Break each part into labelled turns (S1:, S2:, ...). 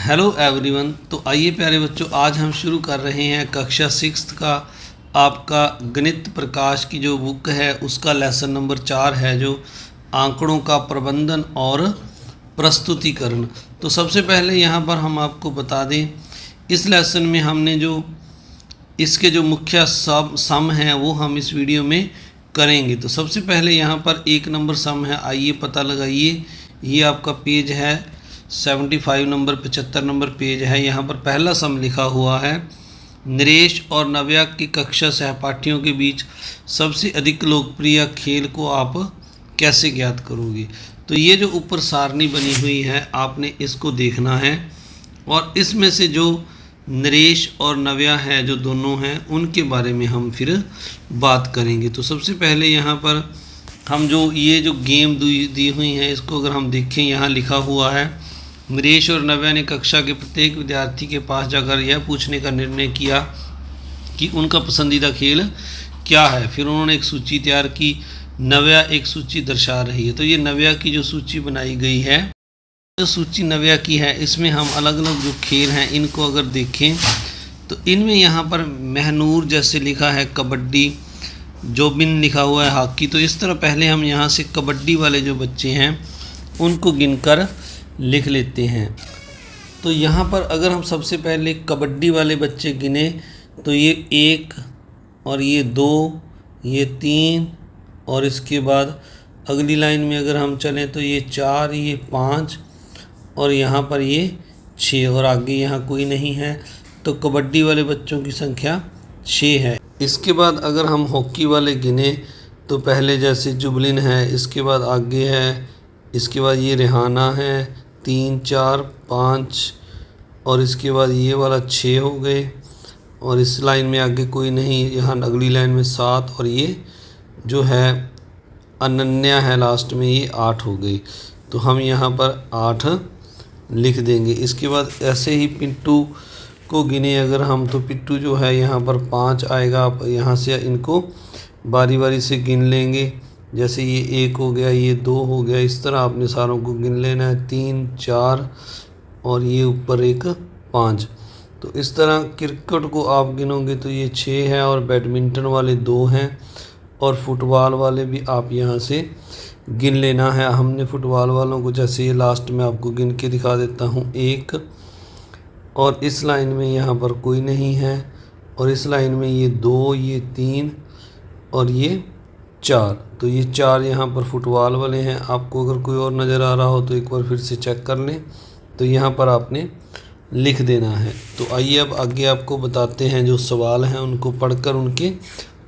S1: Hello everyone. तो आइए प्यारे बच्चों, आज हम शुरू कर रहे हैं कक्षा 6 का आपका गणित प्रकाश की जो बुक है उसका लेसन नंबर 4 है, जो आंकड़ों का प्रबंधन और प्रस्तुतिकरण। तो सबसे पहले यहाँ पर हम आपको बता दें, इस लेसन में हमने जो इसके जो मुख्य सम हैं वो हम इस वीडियो में करेंगे। तो सबसे पहले यहाँ पर 1 नंबर सम है, आइए पता लगाइए। ये आपका पेज है 75 नंबर 75 नंबर पेज है। यहाँ पर पहला सम लिखा हुआ है, नरेश और नव्या की कक्षा सहपाठियों के बीच सबसे अधिक लोकप्रिय खेल को आप कैसे ज्ञात करोगे। तो ये जो ऊपर सारणी बनी हुई है आपने इसको देखना है और इसमें से जो नरेश और नव्या है जो दोनों हैं उनके बारे में हम फिर बात करेंगे। तो सबसे पहले यहाँ पर हम जो ये जो गेम दी हुई हैं इसको अगर हम देखें, यहाँ लिखा हुआ है, नरेश और नव्या ने कक्षा के प्रत्येक विद्यार्थी के पास जाकर यह पूछने का निर्णय किया कि उनका पसंदीदा खेल क्या है। फिर उन्होंने एक सूची तैयार की, नव्या एक सूची दर्शा रही है। तो ये नव्या की जो सूची बनाई गई है, जो सूची नव्या की है, इसमें हम अलग अलग जो खेल हैं इनको अगर देखें तो इनमें यहाँ पर महनूर जैसे लिखा है कबड्डी, जोबिन लिखा हुआ है हॉकी। तो इस तरह पहले हम यहाँ से कबड्डी वाले जो बच्चे हैं उनको गिनकर लिख लेते हैं। तो यहाँ पर अगर हम सबसे पहले कबड्डी वाले बच्चे गिने तो ये 1 और ये 2, ये 3 और इसके बाद अगली लाइन में अगर हम चलें तो ये 4, ये 5 और यहाँ पर ये 6 और आगे यहाँ कोई नहीं है। तो कबड्डी वाले बच्चों की संख्या 6 है। इसके बाद अगर हम हॉकी वाले गिने तो पहले जैसे जुबलिन है, इसके बाद आगे है, इसके बाद ये रेहाना है 3, 4, 5 और इसके बाद ये वाला 6 हो गए और इस लाइन में आगे कोई नहीं, यहाँ अगली लाइन में 7 और ये जो है अनन्या है लास्ट में, ये 8 हो गई। तो हम यहाँ पर 8 लिख देंगे। इसके बाद ऐसे ही पिट्टू को गिने अगर हम तो पिट्टू जो है यहाँ पर 5 आएगा। आप यहाँ से इनको बारी बारी से गिन लेंगे, जैसे ये 1 हो गया, ये 2 हो गया, इस तरह आपने सारों को गिन लेना है। 3, 4 और ये ऊपर एक 5। तो इस तरह क्रिकेट को आप गिनोगे तो ये 6 है और बैडमिंटन वाले 2 हैं और फुटबॉल वाले भी आप यहाँ से गिन लेना है। हमने फुटबॉल वालों को जैसे ये लास्ट में आपको गिन के दिखा देता हूँ, 1 और इस लाइन में यहाँ पर कोई नहीं है और इस लाइन में ये 2, ये 3 और ये 4। तो ये 4 यहाँ पर फुटबॉल वाले हैं। आपको अगर कोई और नज़र आ रहा हो तो एक बार फिर से चेक कर लें। तो यहाँ पर आपने लिख देना है। तो आइए अब आगे आपको बताते हैं, जो सवाल हैं उनको पढ़कर उनके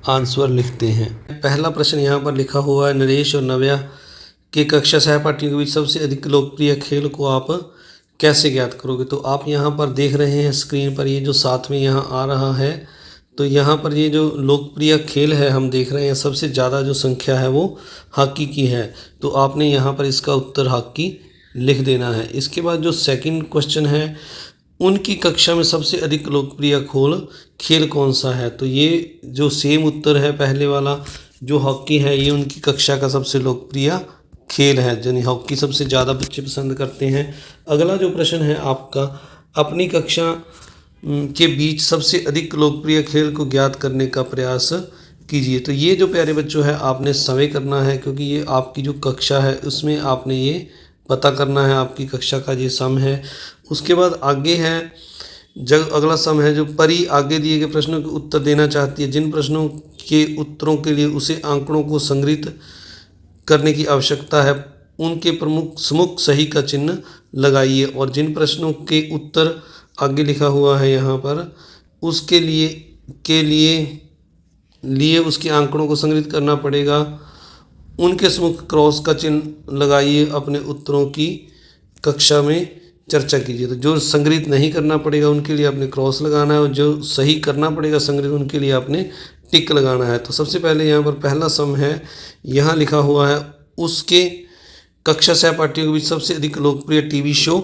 S1: आंसर लिखते हैं। पहला प्रश्न यहाँ पर लिखा हुआ है, नरेश और नव्या के कक्षा सहपाठियों के बीच सबसे अधिक लोकप्रिय खेल को आप कैसे ज्ञात करोगे। तो आप यहाँ पर देख रहे हैं स्क्रीन पर, ये जो साथ में यहाँ आ रहा है, तो यहाँ पर ये जो लोकप्रिय खेल है हम देख रहे हैं, सबसे ज़्यादा जो संख्या है वो हॉकी की है। तो आपने यहाँ पर इसका उत्तर हॉकी लिख देना है। इसके बाद जो सेकंड क्वेश्चन है, उनकी कक्षा में सबसे अधिक लोकप्रिय खेल कौन सा है। तो ये जो सेम उत्तर है पहले वाला, जो हॉकी है, ये उनकी कक्षा का सबसे लोकप्रिय खेल है, यानी हॉकी सबसे ज़्यादा बच्चे पसंद करते हैं। अगला जो प्रश्न है आपका, अपनी कक्षा के बीच सबसे अधिक लोकप्रिय खेल को ज्ञात करने का प्रयास कीजिए। तो ये जो प्यारे बच्चों है आपने समय करना है, क्योंकि ये आपकी जो कक्षा है उसमें आपने ये पता करना है, आपकी कक्षा का ये सम है। उसके बाद आगे है जब अगला सम है, जो परी आगे दिए गए प्रश्नों के उत्तर देना चाहती है, जिन प्रश्नों के उत्तरों के लिए उसे आंकड़ों को संग्रहित करने की आवश्यकता है उनके प्रमुख सही का चिन्ह लगाइए और जिन प्रश्नों के उत्तर आगे लिखा हुआ है यहाँ पर उसके लिए उसके आंकड़ों को संग्रहित करना पड़ेगा, उनके सम्मुख क्रॉस का चिन्ह लगाइए, अपने उत्तरों की कक्षा में चर्चा कीजिए। तो जो संग्रहित नहीं करना पड़ेगा उनके लिए आपने क्रॉस लगाना है और जो सही करना पड़ेगा संग्रहित उनके लिए आपने टिक लगाना है। तो सबसे पहले यहाँ पर पहला सम है, यहाँ लिखा हुआ है, उसके कक्षा सहपाठियों के बीच सबसे अधिक लोकप्रिय टीवी शो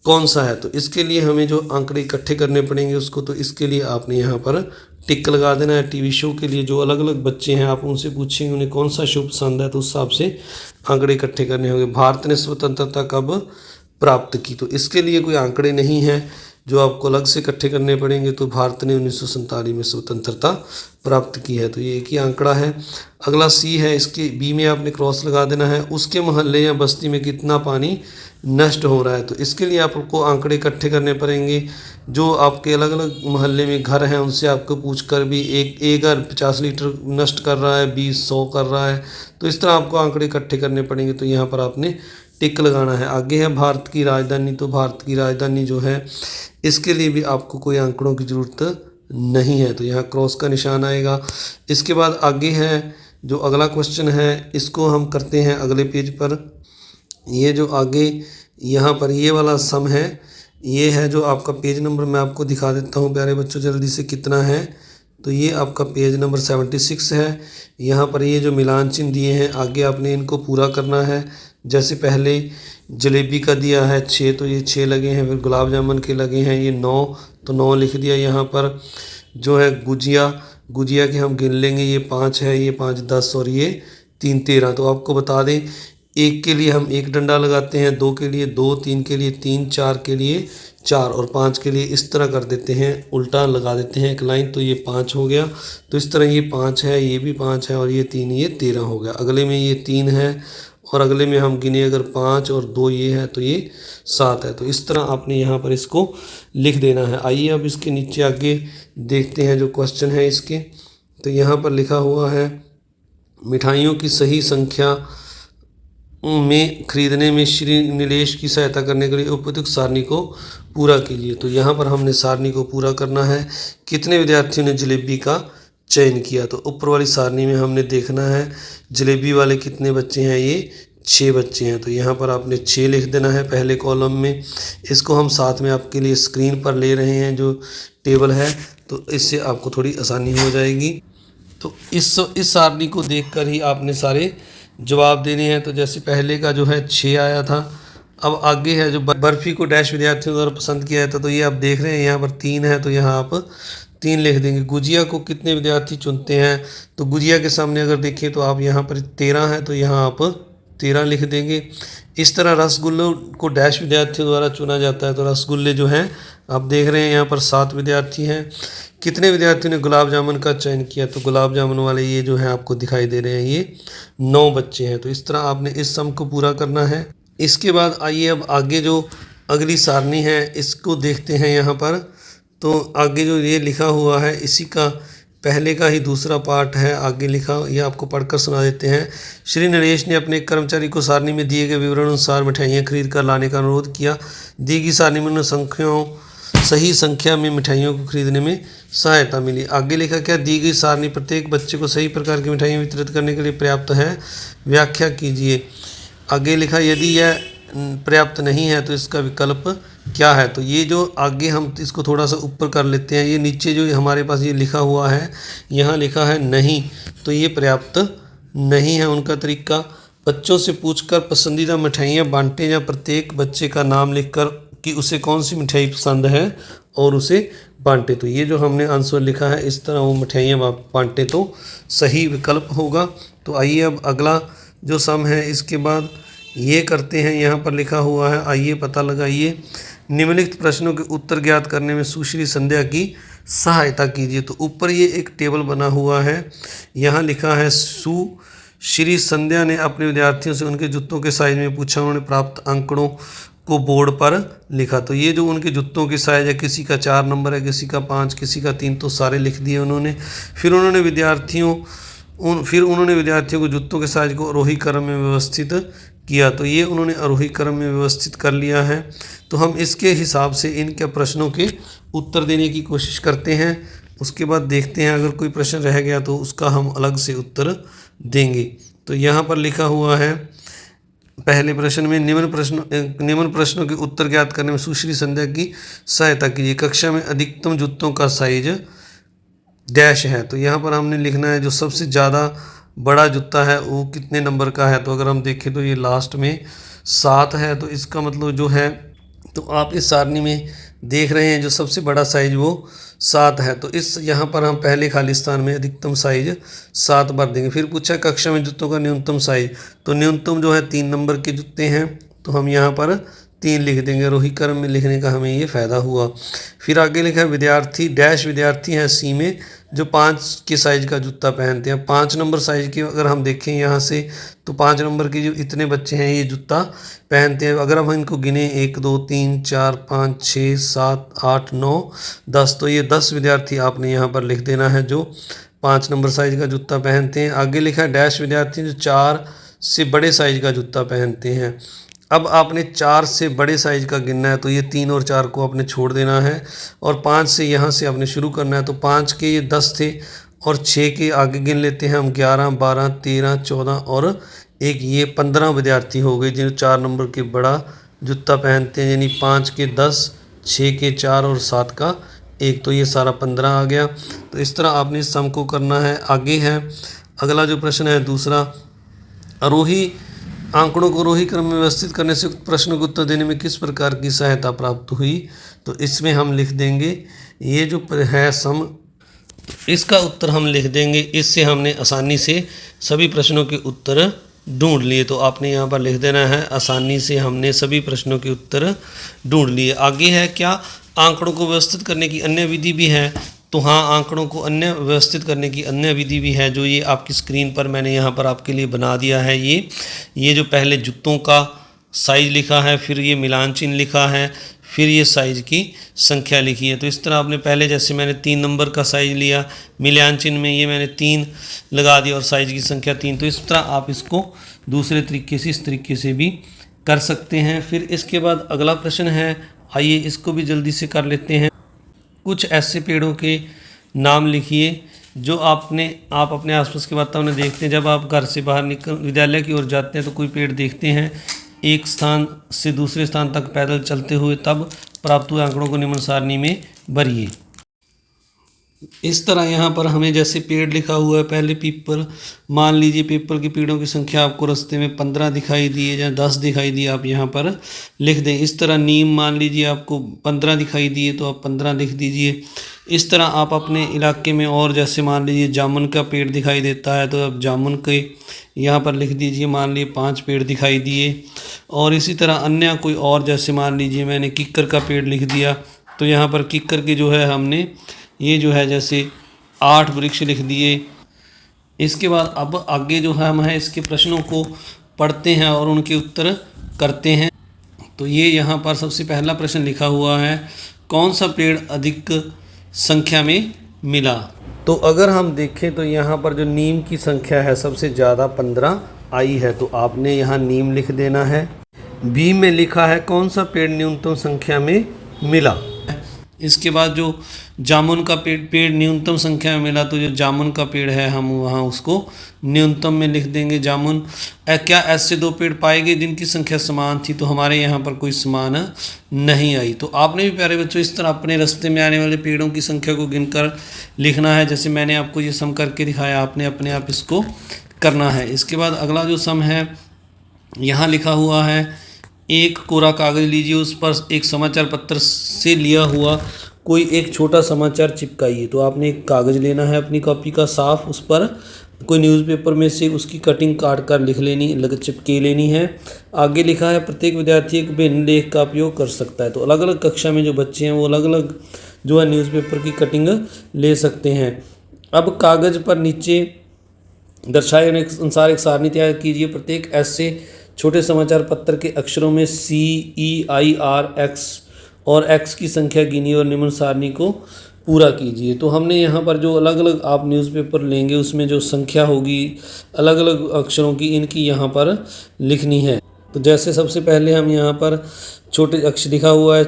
S1: कौन सा है। तो इसके लिए हमें जो आंकड़े इकट्ठे करने पड़ेंगे उसको, तो इसके लिए आपने यहाँ पर टिक लगा देना है। टीवी शो के लिए जो अलग अलग बच्चे हैं आप उनसे पूछेंगे उन्हें कौन सा शो पसंद है, तो उस हिसाब से आंकड़े इकट्ठे करने होंगे। भारत ने स्वतंत्रता कब प्राप्त की। तो इसके लिए कोई आंकड़े नहीं हैं जो आपको अलग से इकट्ठे करने पड़ेंगे। तो भारत ने 1947 में स्वतंत्रता प्राप्त की है, तो ये एक ही आंकड़ा है। अगला सी है, इसके बी में आपने क्रॉस लगा देना है। उसके मोहल्ले या बस्ती में कितना पानी नष्ट हो रहा है। तो इसके लिए आपको आंकड़े इकट्ठे करने पड़ेंगे। जो आपके अलग अलग मोहल्ले में घर हैं उनसे आपको पूछ कर भी एक घर 50 लीटर नष्ट कर रहा है, 20 100 कर रहा है। तो इस तरह आपको आंकड़े इकट्ठे करने पड़ेंगे। तो यहाँ पर आपने टिक लगाना है। आगे है भारत की राजधानी। तो भारत की राजधानी जो है इसके लिए भी आपको कोई आंकड़ों की ज़रूरत नहीं है, तो यहाँ क्रॉस का निशान आएगा। इसके बाद आगे है जो अगला क्वेश्चन है, इसको हम करते हैं अगले पेज पर। ये जो आगे यहाँ पर ये वाला सम है, ये है जो आपका पेज नंबर मैं आपको दिखा देता हूँ प्यारे बच्चों जल्दी से कितना है। तो ये आपका पेज नंबर 76 है। यहाँ पर ये जो मिलान चिन्ह दिए हैं आगे आपने इनको पूरा करना है। जैसे पहले जलेबी का दिया है 6, तो ये 6 लगे हैं। फिर गुलाब जामुन के लगे हैं ये 9, तो 9 लिख दिया। यहाँ पर जो है गुजिया के हम गिन लेंगे, ये 5 है, ये 5 10 और ये 3 13। तो आपको बता दें, 1 के लिए हम 1 डंडा लगाते हैं, 2 के लिए 2, 3 के लिए 3, 4 के लिए 4 और 5 के लिए इस तरह कर देते हैं, उल्टा लगा देते हैं एक लाइन। तो ये 5 हो गया। तो इस तरह ये 5 है, ये भी 5 है और ये 3, ये 13 हो गया। अगले में ये 3 है और अगले में हम गिने अगर 5 और 2 ये है तो ये 7 है। तो इस तरह आपने यहाँ पर इसको लिख देना है। आइए अब इसके नीचे आगे देखते हैं जो क्वेश्चन है इसके। तो यहाँ पर लिखा हुआ है, मिठाइयों की सही संख्या में खरीदने में श्री नीलेश की सहायता करने के लिए उपयुक्त सारणी को पूरा कीजिए। तो यहाँ पर हमने सारणी को पूरा करना है। कितने विद्यार्थियों ने जलेबी का चयन किया। तो ऊपर वाली सारणी में हमने देखना है जलेबी वाले कितने बच्चे हैं, ये 6 बच्चे हैं। तो यहाँ पर आपने 6 लिख देना है पहले कॉलम में। इसको हम साथ में आपके लिए स्क्रीन पर ले रहे हैं जो टेबल है, तो इससे आपको थोड़ी आसानी हो जाएगी। तो इस सारणी को देखकर ही आपने सारे जवाब देने हैं। तो जैसे पहले का जो है 6 आया था। अब आगे है जो बर्फ़ी को डैश विद्यार्थियों द्वारा पसंद किया जाता, तो ये आप देख रहे हैं यहाँ पर 3 है, तो यहाँ आप 3 लिख देंगे। गुजिया को कितने विद्यार्थी चुनते हैं। तो गुजिया के सामने अगर देखें तो आप यहाँ पर 13 है, तो यहाँ आप 13 लिख देंगे। इस तरह रसगुल्लों को डैश विद्यार्थियों द्वारा चुना जाता है। तो रसगुल्ले जो हैं आप देख रहे हैं यहाँ पर 7 विद्यार्थी हैं। कितने विद्यार्थियों ने गुलाब जामुन का चयन किया। तो गुलाब जामुन वाले ये जो है आपको दिखाई दे रहे हैं, ये 9 बच्चे हैं। तो इस तरह आपने इस सम को पूरा करना है। इसके बाद आइए अब आगे जो अगली सारणी है इसको देखते हैं। यहाँ पर तो आगे जो ये लिखा हुआ है इसी का पहले का ही दूसरा पार्ट है। आगे लिखा, ये आपको पढ़कर सुना देते हैं। श्री नरेश ने अपने कर्मचारी को सारणी में दिए गए विवरण अनुसार मिठाइयाँ खरीद कर लाने का अनुरोध किया। दी गई सारणी में सही संख्या में मिठाइयों को खरीदने में सहायता मिली। आगे लिखा क्या, दी गई सारणी प्रत्येक बच्चे को सही प्रकार की मिठाइयाँ वितरित करने के लिए पर्याप्त है, व्याख्या कीजिए। आगे लिखा, यदि यह पर्याप्त नहीं है तो इसका विकल्प क्या है। तो ये जो आगे हम इसको थोड़ा सा ऊपर कर लेते हैं। ये नीचे जो हमारे पास ये लिखा हुआ है, यहाँ लिखा है नहीं, तो ये पर्याप्त नहीं है उनका तरीका। बच्चों से पूछकर पसंदीदा मिठाइयाँ बांटें या प्रत्येक बच्चे का नाम लिखकर कि उसे कौन सी मिठाई पसंद है और उसे बांटे। तो ये जो हमने आंसर लिखा है इस तरह वो मिठाइयाँ बांटे तो सही विकल्प होगा। तो आइए अब अगला जो सम है इसके बाद ये करते हैं। यहाँ पर लिखा हुआ है, आइए पता लगाइए। निम्नलिखित प्रश्नों के उत्तर ज्ञात करने में सुश्री संध्या की सहायता कीजिए। तो ऊपर ये एक टेबल बना हुआ है, यहाँ लिखा है सुश्री संध्या ने अपने विद्यार्थियों से उनके जूतों के साइज में पूछा, उन्होंने प्राप्त आंकड़ों को बोर्ड पर लिखा। तो ये जो उनके जूतों की साइज है, किसी का 4 नंबर है, किसी का 5, किसी का 3, तो सारे लिख दिए उन्होंने। फिर उन्होंने विद्यार्थियों को जूतों के साइज को आरोही क्रम में व्यवस्थित किया। तो ये उन्होंने आरोही क्रम में व्यवस्थित कर लिया है। तो हम इसके हिसाब से इनके प्रश्नों के उत्तर देने की कोशिश करते हैं। उसके बाद देखते हैं अगर कोई प्रश्न रह गया तो उसका हम अलग से उत्तर देंगे। तो यहाँ पर लिखा हुआ है पहले प्रश्न में, निम्न प्रश्नों के उत्तर ज्ञात करने में सुश्री संध्या की सहायता कीजिए। कक्षा में अधिकतम जूतों का साइज डैश है। तो यहाँ पर हमने लिखना है जो सबसे ज़्यादा बड़ा जूता है वो कितने नंबर का है। तो अगर हम देखें तो ये लास्ट में 7 है। तो इसका मतलब जो है, तो आप इस सारणी में देख रहे हैं जो सबसे बड़ा साइज वो 7 है। तो इस यहाँ पर हम पहले खाली स्थान में अधिकतम साइज 7 भर देंगे। फिर पूछा कक्षा में जूतों का न्यूनतम साइज। तो न्यूनतम जो है 3 नंबर के जूते हैं, तो हम यहाँ पर 3 लिख देंगे। रोही क्रम में लिखने का हमें ये फ़ायदा हुआ। फिर आगे लिखा है विद्यार्थी डैश विद्यार्थी हैं सी में जो 5 के साइज़ का जूता पहनते हैं। 5 नंबर साइज़ की अगर हम देखें यहाँ से तो 5 नंबर के जो इतने बच्चे हैं ये जूता पहनते हैं। अगर हम इनको गिने 1 2 3 4 5 6 7 8 9 10 तो ये 10 विद्यार्थी आपने यहाँ पर लिख देना है जो 5 नंबर साइज़ का जूता पहनते हैं। आगे लिखा है डैश विद्यार्थी जो 4 से बड़े साइज़ का जूता पहनते हैं। अब आपने 4 से बड़े साइज़ का गिनना है तो ये 3 और 4 को आपने छोड़ देना है और 5 से यहाँ से आपने शुरू करना है। तो 5 के ये 10 थे और 6 के आगे गिन लेते हैं हम 11 12 13 14 और एक ये 15 विद्यार्थी हो गए जिन 4 नंबर के बड़ा जूता पहनते हैं, यानी 5 के 10 6 के 4 और 7 का 1 तो ये सारा 15 आ गया। तो इस तरह आपने इस सम को करना है। आगे है अगला जो प्रश्न है दूसरा, आरोही आंकड़ों को रोही क्रम में व्यवस्थित करने से उक्त प्रश्न को उत्तर देने में किस प्रकार की सहायता प्राप्त हुई। तो इसमें हम लिख देंगे ये जो है सम, इसका उत्तर हम लिख देंगे। इससे हमने आसानी से सभी प्रश्नों के उत्तर ढूंढ लिए। तो आपने यहाँ पर लिख देना है आसानी से हमने सभी प्रश्नों के उत्तर ढूंढ लिए। आगे है क्या आंकड़ों को व्यवस्थित करने की अन्य विधि भी है। तो हाँ, आंकड़ों को अन्य व्यवस्थित करने की अन्य विधि भी है जो ये आपकी स्क्रीन पर मैंने यहाँ पर आपके लिए बना दिया है। ये जो पहले जूतों का साइज़ लिखा है, फिर ये मिलान चिन्ह लिखा है, फिर ये साइज़ की संख्या लिखी है। तो इस तरह आपने पहले जैसे मैंने 3 नंबर का साइज़ लिया, मिलान चिन्ह में ये मैंने 3 लगा दिया और साइज़ की संख्या 3। तो इस तरह आप इसको दूसरे तरीके से इस तरीके से भी कर सकते हैं। फिर इसके बाद अगला प्रश्न है, आइए इसको भी जल्दी से कर लेते हैं। कुछ ऐसे पेड़ों के नाम लिखिए जो आप अपने आसपास के वातावरण में देखते हैं। जब आप घर से बाहर निकल विद्यालय की ओर जाते हैं तो कोई पेड़ देखते हैं, एक स्थान से दूसरे स्थान तक पैदल चलते हुए, तब प्राप्त हुए आंकड़ों को निम्न सारणी में भरिए। इस तरह यहाँ पर हमें जैसे पेड़ लिखा हुआ है, पहले पीपल, मान लीजिए पीपल के पेड़ों की संख्या आपको रास्ते में 15 दिखाई दी है या 10 दिखाई दी, आप यहाँ पर लिख दें। इस तरह नीम मान लीजिए आपको 15 दिखाई दिए तो आप 15 लिख दीजिए। इस तरह आप अपने इलाके में और जैसे मान लीजिए जामुन का पेड़ दिखाई देता है तो आप जामुन के यहाँ पर लिख दीजिए, मान लीजिए 5 पेड़ दिखाई दिए। और इसी तरह अन्य कोई और जैसे मान लीजिए मैंने किक्कर का पेड़ लिख दिया तो यहाँ पर किक्कर के जो है हमने ये जो है जैसे 8 वृक्ष लिख दिए। इसके बाद अब आगे जो है हम इसके प्रश्नों को पढ़ते हैं और उनके उत्तर करते हैं। तो ये यहाँ पर सबसे पहला प्रश्न लिखा हुआ है, कौन सा पेड़ अधिक संख्या में मिला। तो अगर हम देखें तो यहाँ पर जो नीम की संख्या है सबसे ज़्यादा 15 आई है, तो आपने यहाँ नीम लिख देना है। बी में लिखा है कौन सा पेड़ न्यूनतम संख्या में मिला। इसके बाद जो जामुन का पेड़ न्यूनतम संख्या में मिला, तो जो जामुन का पेड़ है हम वहाँ उसको न्यूनतम में लिख देंगे जामुन। क्या ऐसे 2 पेड़ पाए गए जिनकी संख्या समान थी, तो हमारे यहाँ पर कोई समान नहीं आई। तो आपने भी प्यारे बच्चों इस तरह अपने रास्ते में आने वाले पेड़ों की संख्या को गिनकर लिखना है। जैसे मैंने आपको ये सम करके दिखाया, आपने अपने आप इसको करना है। इसके बाद अगला जो सम है यहाँ लिखा हुआ है, एक कोरा कागज़ लीजिए, उस पर एक समाचार पत्र से लिया हुआ कोई एक छोटा समाचार चिपकाइए। तो आपने एक कागज़ लेना है अपनी कॉपी का साफ, उस पर कोई न्यूज़पेपर में से उसकी कटिंग काट कर लिख लेनी, चिपके लेनी है। आगे लिखा है प्रत्येक विद्यार्थी एक भिन्न लेख का उपयोग कर सकता है। तो अलग अलग कक्षा में जो बच्चे हैं वो अलग अलग जो है न्यूज़पेपर की कटिंग ले सकते हैं। अब कागज़ पर नीचे दर्शाए अनुसार एक सारणी तैयार कीजिए। प्रत्येक ऐसे छोटे समाचार पत्र के अक्षरों में CEIR X और X की संख्या गिनिए और निम्न सारणी को पूरा कीजिए। तो हमने यहाँ पर जो अलग अलग आप न्यूज़पेपर लेंगे उसमें जो संख्या होगी अलग अलग अक्षरों की, इनकी यहाँ पर लिखनी है। तो जैसे सबसे पहले हम यहाँ पर छोटे अक्षर लिखा हुआ है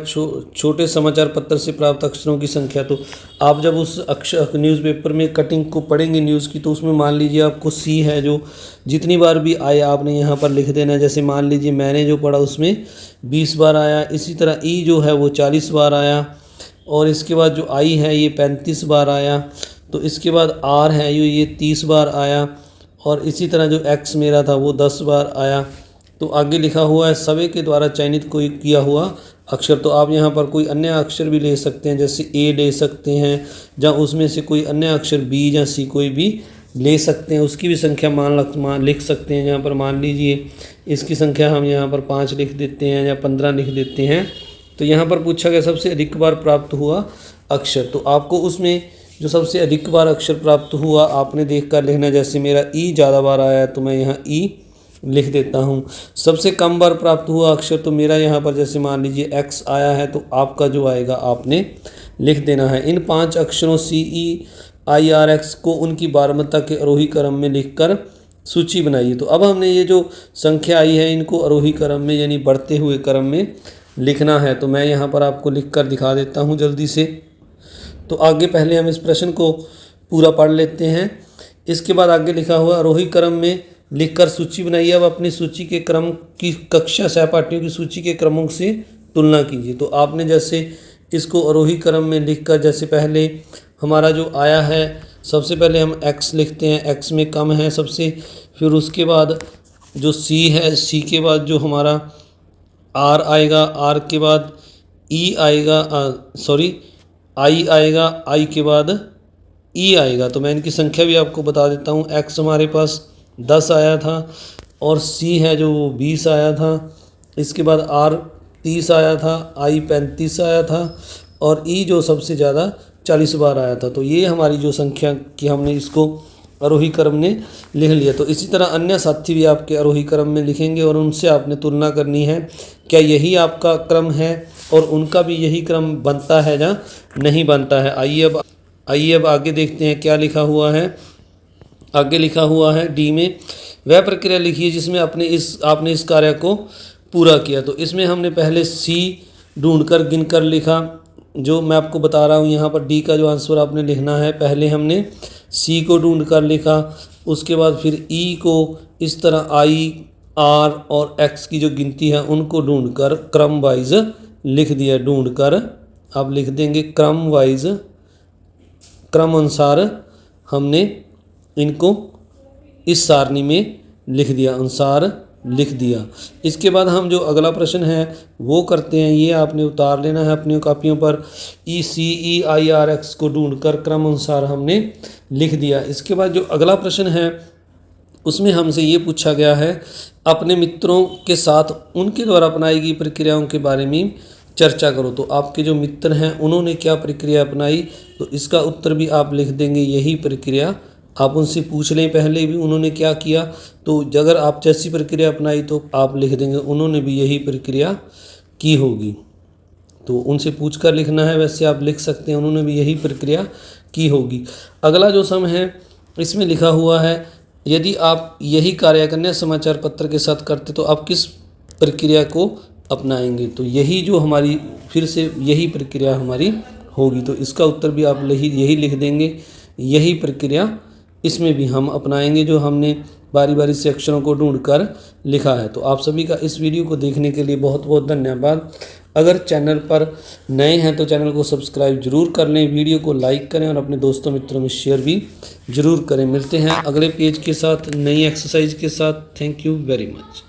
S1: छोटे समाचार पत्र से प्राप्त अक्षरों की संख्या। तो आप जब उस अक्षर न्यूज़पेपर में कटिंग को पढ़ेंगे न्यूज़ की, तो उसमें मान लीजिए आपको C है जो जितनी बार भी आया आपने यहाँ पर लिख देना है। जैसे मान लीजिए मैंने जो पढ़ा उसमें 20 बार आया, इसी तरह E जो है वो 40 बार आया, और इसके बाद जो I है ये 35 बार आया। तो इसके बाद R है ये 30 बार आया, और इसी तरह जो X मेरा था वो 10 बार आया। तो आगे लिखा हुआ है सभी के द्वारा चयनित कोई किया हुआ अक्षर। तो आप यहाँ पर कोई अन्य अक्षर भी ले सकते हैं, जैसे A ले सकते हैं, या उसमें से कोई अन्य अक्षर B या C कोई भी ले सकते हैं, उसकी भी संख्या मान लिख सकते हैं। यहाँ पर मान लीजिए इसकी संख्या हम यहाँ पर 5 लिख देते हैं या 15 लिख देते हैं। तो यहाँ पर पूछा गया सबसे अधिक बार प्राप्त हुआ अक्षर, तो आपको उसमें जो सबसे अधिक बार अक्षर प्राप्त हुआ आपने देख कर लिखना। जैसे मेरा ई ज़्यादा बार आया है तो मैं यहाँ ई लिख देता हूँ। सबसे कम बार प्राप्त हुआ अक्षर, तो मेरा यहाँ पर जैसे मान लीजिए एक्स आया है, तो आपका जो आएगा आपने लिख देना है। इन 5 अक्षरों CEIRX को उनकी बारहमता के आरोही क्रम में लिखकर सूची बनाइए। तो अब हमने ये जो संख्या आई है इनको आरोही क्रम में यानी बढ़ते हुए क्रम में लिखना है। तो मैं यहाँ पर आपको लिख कर दिखा देता हूँ जल्दी से। तो आगे पहले हम इस प्रश्न को पूरा पढ़ लेते हैं। इसके बाद आगे लिखा हुआ आरोही क्रम में लिखकर सूची बनाइए। अब अपनी सूची के क्रम की कक्षा सहपाठियों की सूची के क्रमों से तुलना कीजिए। तो आपने जैसे इसको आरोही क्रम में लिखकर, जैसे पहले हमारा जो आया है सबसे पहले हम x लिखते हैं, x में कम है सबसे, फिर उसके बाद जो C है, C के बाद जो हमारा R आएगा, R के बाद E आएगा, I आएगा, I के बाद E आएगा। तो मैं इनकी संख्या भी आपको बता देता हूँ। x हमारे पास 10 आया था और C है जो 20 आया था। इसके बाद R 30 आया था, I 35 आया था और E जो सबसे ज़्यादा 40 बार आया था। तो ये हमारी जो संख्या की हमने इसको आरोही क्रम में लिख लिया। तो इसी तरह अन्य साथी भी आपके आरोही क्रम में लिखेंगे और उनसे आपने तुलना करनी है, क्या यही आपका क्रम है और उनका भी यही क्रम बनता है या नहीं बनता है। आइए अब आगे देखते हैं क्या लिखा हुआ है। आगे लिखा हुआ है डी में, वह प्रक्रिया लिखिए जिसमें आपने इस कार्य को पूरा किया। तो इसमें हमने पहले C ढूंढकर गिनकर लिखा, जो मैं आपको बता रहा हूँ यहाँ पर डी का जो आंसर आपने लिखना है। पहले हमने C को ढूंढ कर लिखा, उसके बाद फिर E को इस तरह I, R और X की जो गिनती है उनको ढूंढकर क्रम वाइज लिख दिया। ढूंढकर आप लिख देंगे क्रम वाइज, क्रम अनुसार हमने इनको इस सारणी में लिख दिया, अनुसार लिख दिया। इसके बाद हम जो अगला प्रश्न है वो करते हैं। ये आपने उतार लेना है अपनी कॉपियों पर। CEIRX को ढूंढकर क्रम अनुसार हमने लिख दिया। इसके बाद जो अगला प्रश्न है उसमें हमसे ये पूछा गया है, अपने मित्रों के साथ उनके द्वारा अपनाई गई प्रक्रियाओं के बारे में चर्चा करो। तो आपके जो मित्र हैं उन्होंने क्या प्रक्रिया अपनाई, तो इसका उत्तर भी आप लिख देंगे यही प्रक्रिया। आप उनसे पूछ लें पहले भी उन्होंने क्या किया, तो अगर आप जैसी प्रक्रिया अपनाई तो आप लिख देंगे उन्होंने भी यही प्रक्रिया की होगी। तो उनसे पूछ कर लिखना है, वैसे आप लिख सकते हैं उन्होंने भी यही प्रक्रिया की होगी। अगला जो सम है इसमें लिखा हुआ है, यदि आप यही कार्य कन्या समाचार पत्र के साथ करते तो आप किस प्रक्रिया को अपनाएंगे। तो यही जो हमारी फिर से यही प्रक्रिया हमारी होगी। तो इसका उत्तर भी आप यही लिख देंगे, यही प्रक्रिया इसमें भी हम अपनाएंगे जो हमने बारी बारी से अक्षरों को ढूंढकर लिखा है। तो आप सभी का इस वीडियो को देखने के लिए बहुत बहुत धन्यवाद। अगर चैनल पर नए हैं तो चैनल को सब्सक्राइब जरूर कर लें, वीडियो को लाइक करें और अपने दोस्तों मित्रों में शेयर भी जरूर करें। मिलते हैं अगले पेज के साथ नई एक्सरसाइज के साथ। Thank you very much.